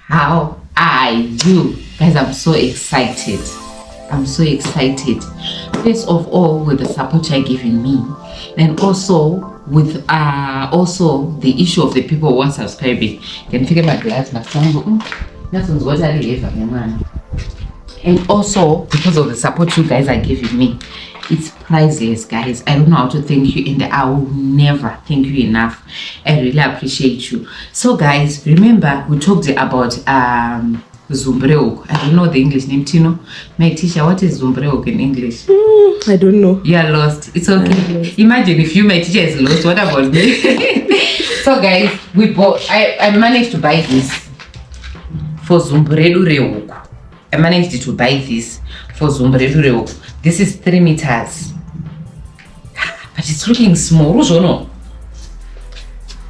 How are you? Guys, I'm so excited. I'm so excited. First of all, with the support you're giving me, and also with also the issue of the people who are subscribing. Can you figure my glass? That's what I live, man. And also because of the support you guys are giving me, it's priceless, guys. I don't know how to thank you, and I will never thank you enough. I really appreciate you. So guys, remember we talked about Zumbreok. I don't know the English name. Tino, my teacher, what is Zumbreok in English? I don't know. You are lost. It's okay. Imagine if you, my teacher, is lost. What about me? So guys, we bought. I managed to buy this for Zumbreok. I managed to buy this for Zumbreok. This is 3 meters, but it's looking small.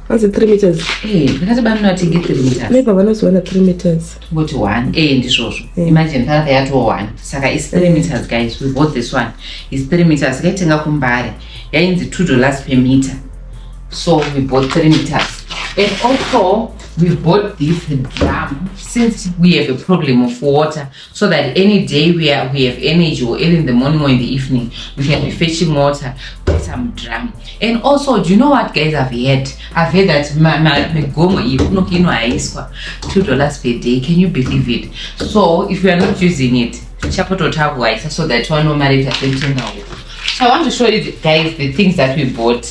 What's it, 3 meters? Hey, because I'm not taking 3 meters. Maybe one is 3 meters. What one? Hey, this also. Imagine that they had one. Saka is 3 meters, guys. We bought this one. It's 3 meters. Getting up on body. Yeah, in the $2 per meter. So we bought 3 meters. And also we bought this drum since we have a problem of water, so that any day we have energy, or early in the morning or in the evening, we can be fetching water with some drum. And also, do you know what, guys? I've heard that $2 per day. Can you believe it? So if we are not using it, so that one normally now. So I want to show you guys the things that we bought.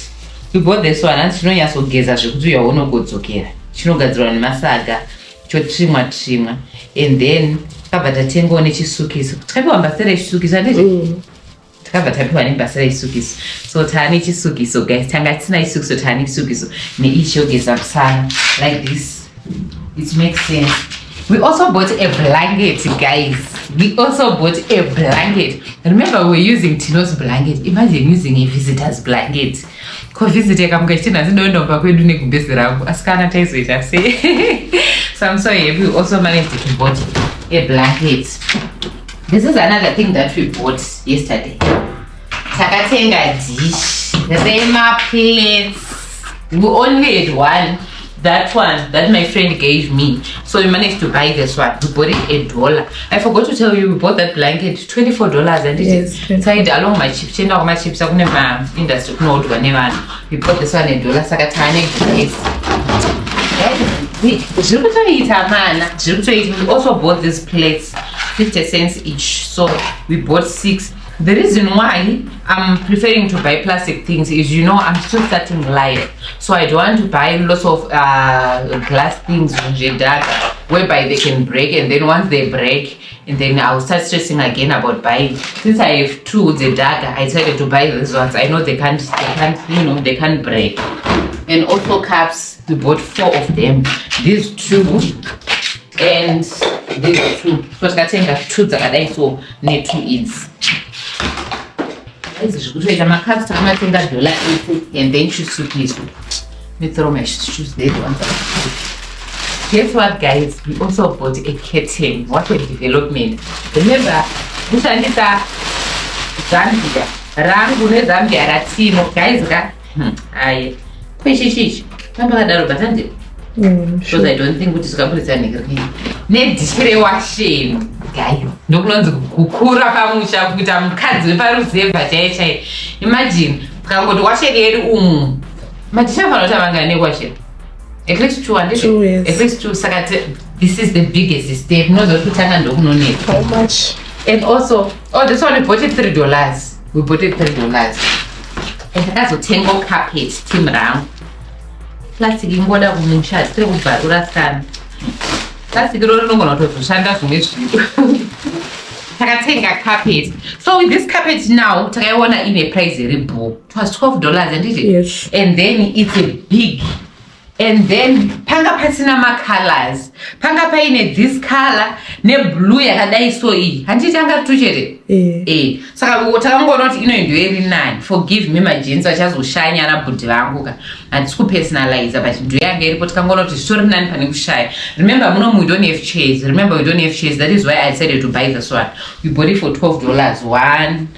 We bought this one, and you know, you're so geza zvekuti uyaona kudzokera. Chinogadzirwa nemasaga, chotrimwa, and then takabva tatengawo nechisukiso. Takapiwa mbasera yechisukiso handiti? Takabva tapiwa nembasera yechisukiso. So taane chisukiso, guys. Tanga tisina chisukiso, taane chisukiso neichi yogeza musana like this. It makes sense. We also bought a blanket, guys. We also bought a blanket. Remember, we were using Tino's blanket. Imagine using a visitor's blanket. So I'm so happy. We also managed to buy a blanket. This is another thing that we bought yesterday. Takatenga dish, Rema plates. We only had one. That one that my friend gave me. So we managed to buy this one. We bought it $1. I forgot to tell you, we bought that blanket $24, and it is tied along my chips. Change my chips. I never industry note whenever we bought this one $1. Sakatane guys. We also bought these plates 50 cents each. So we bought 6. The reason why I'm preferring to buy plastic things is, you know, I'm still starting life, so I don't want to buy lots of glass things whereby they can break, and then once they break, and then I'll start stressing again about buying. Since I have 2 Zedaga, I decided to buy these ones. I know they can't break. And also cups, we bought 4 of them. These 2 and these 2. So I think 2 so need 2 each. And then shoes. Let me throw my shoes there. Guess what, guys? We also bought a curtain. What a development. Remember, this is Zambia. Rangu ne Zambia ra Tino. Guys, aye. Remember because I don't think it's going to be net display washing. Guys, no longer kukura pamusha kuita mukadzi weparuzevha chaiye. Imagine ukangoti washeri matichafanira kuti avangana nekwasheri at least 2 at least 2. Saka this is the biggest step. Nozokutanga ndokunoneka. How much? And also, this one we bought it $3. We bought it $3. And takazotenga carpet team round. Plastic ingoda kumusha tiri kubvarura sana. Plastic rinogona kutozoshanda zvimwe zvinhu. Takatenga carpet. So with this carpet now, takaiona in a price iripo. It was $12, and it? Yes. And then it's a big. And then panga pasina ma colors. Panga paine this color ne blue yakadai so iyi. Handiti anga tuchere. Saka takangoona kuti ino ndo 9. Forgive me my jeans vachazoshanya na bhodhi vangu ka. Handisi kupersonalize, but ndo yanga iripo takangoona kuti zvitori nani pane kushaya. Remember we don't have chairs. That is why I decided to buy this one. We bought it for $12. 1,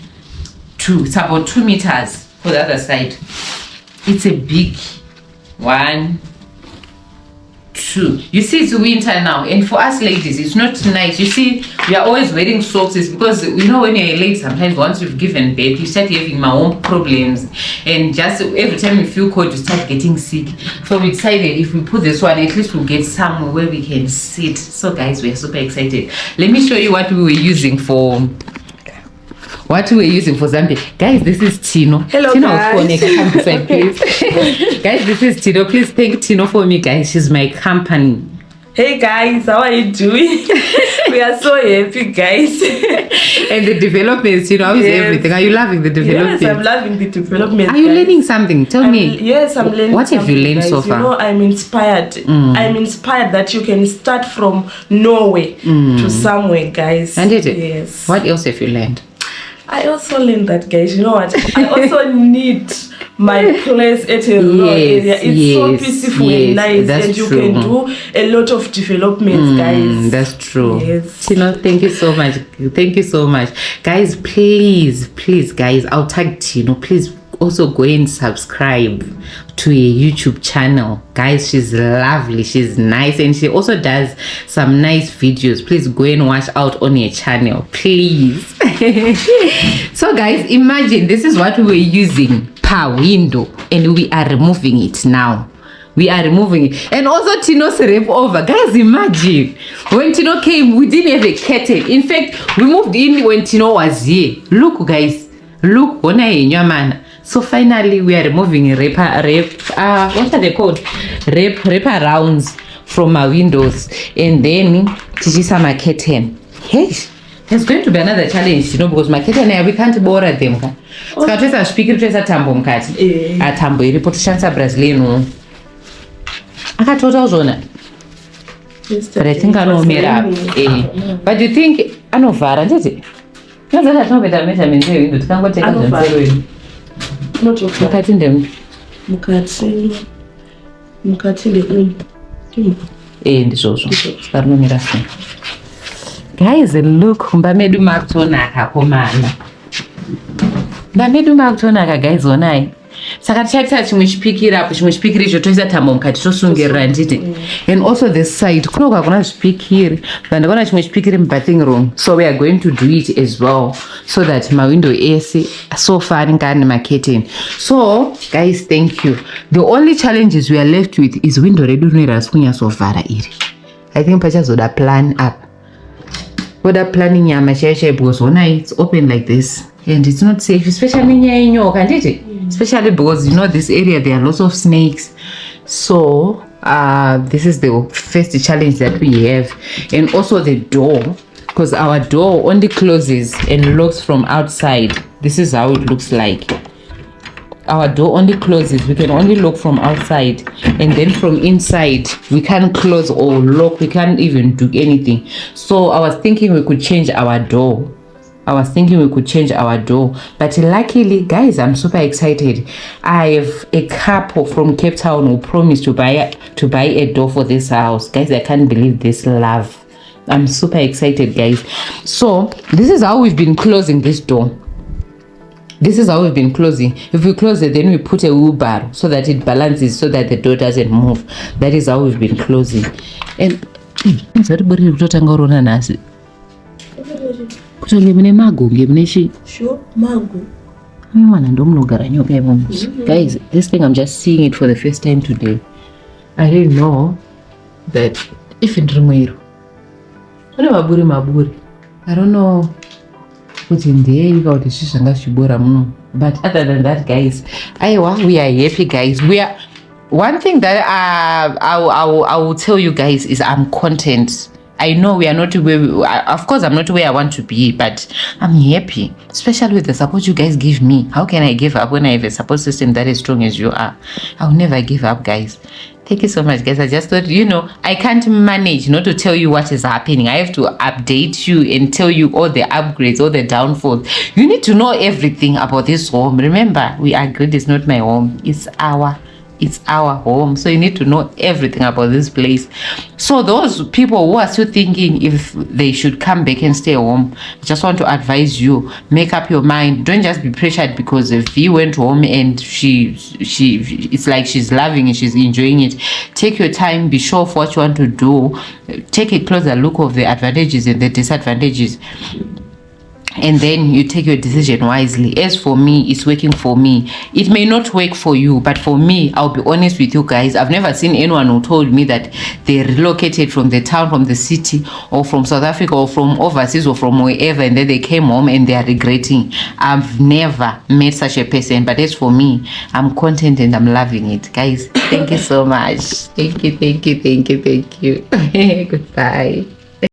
2. It's about 2 meters for the other side. It's a big 1, true. You see, it's winter now, and for us ladies, it's not nice. You see, we are always wearing socks. It's because you know when you're late, sometimes once you've given birth, you start having my own problems, and just every time you feel cold, you start getting sick. So we decided if we put this one, at least we'll get somewhere where we can sit. So guys, we are super excited. Let me show you what we were using for. What we were using for Zambia. Guys, this is Tino. Hello, Tino, guys. come beside, please. Guys, this is Tino. Please thank Tino for me, guys. She's my company. Hey guys, how are you doing? We are so happy, guys. And the developments, how is everything? Are you loving the development? Yes, I'm loving the development. Are you learning something? Tell me. Yes, I'm learning. What have you learned so far? You know, I'm inspired. I'm inspired that you can start from nowhere to somewhere, guys. And yes. What else have you learned? I also learned that, guys. You know what? I also need my place at a rural area. It's so peaceful and nice, and you can do a lot of developments, guys. That's true. Yes. Tino, thank you so much. Thank you so much. Guys, please, guys, I'll tag Tino. Please also go and subscribe to a YouTube channel. Guys, she's lovely, she's nice, and she also does some nice videos. Please go and watch out on her channel, please. So guys, imagine this is what we were using per window, and we are removing it now. We are removing it. And also Tino's rep over. Guys, imagine when Tino came, we didn't have a curtain. In fact, we moved in when Tino was here. Look, guys, look, so finally we are removing what are they called? Rep rounds from our windows, and then Tijisa my curtain. Hey, there's going to be another challenge, because my curtain we can't borrow them. Ska speaker tresa tambo mkati. Tambo iripo tushansa Brazilian. Akatota uzona. But I think I know made up. But you think I know Vara, did it? No, that's not better measurement. You can't go take a not of cutting them. Mukati And it's also guys, look, Mbamedu Martonaka, Komana. Mbamedu Martonaka, guys, one eye. Sakachata chimishpiki rapo chimishpiki chotoisa tamomkati tosungira nditi. And also the side kunoka kuna chipikiri vandakona chimishpikiri bathing room, so we are going to do it as well, so that my window AC so far ngani my curtain. So guys, thank you. The only challenges we are left with is window redu neraskunya so far iri. I think pachazoda plan up. Whether planning yama share because when it's open like this and it's not safe, especially in your country. Especially because this area there are lots of snakes. So this is the first challenge that we have. And also the door, because our door only closes and locks from outside. This is how it looks like. Our door only closes, we can only lock from outside, and then from inside we can't close or lock, we can't even do anything. So I was thinking we could change our door. But luckily, guys, I'm super excited. I have a couple from Cape Town who promised to buy a door for this house. Guys, I can't believe this love. I'm super excited, guys. So this is how we've been closing this door. If we close it, then we put a wheelbarrow so that it balances, so that the door doesn't move. That is how we've been closing. And sure, mango. Guys, this thing I'm just seeing it for the first time today. I didn't know that if in Rumero. I don't know what's in there. But other than that, guys, we are happy, guys. We are. One thing that I will tell you guys is I'm content. I know we are not where of course I'm not where I want to be, but I'm happy, especially with the support you guys give me. How can I give up when I have a support system that is strong as you are? I'll never give up, guys. Thank you so much, guys. I just thought, I can't manage not to tell you what is happening. I have to update you and tell you all the upgrades, all the downfalls. You need to know everything about this home. Remember, we agreed it's not my home, it's our It's our home, so you need to know everything about this place. So those people who are still thinking if they should come back and stay home, I just want to advise you, make up your mind. Don't just be pressured because if V went home and she it's like she's loving it, she's enjoying it. Take your time, be sure of what you want to do, take a closer look of the advantages and the disadvantages, and then you take your decision wisely. As for me, it's working for me. It may not work for you, but for me, I'll be honest with you guys, I've never seen anyone who told me that they relocated from the town, from the city, or from South Africa, or from overseas, or from wherever, and then they came home and they are regretting. I've never met such a person. But as for me, I'm content and I'm loving it. Guys, thank you so much. Thank you. Goodbye.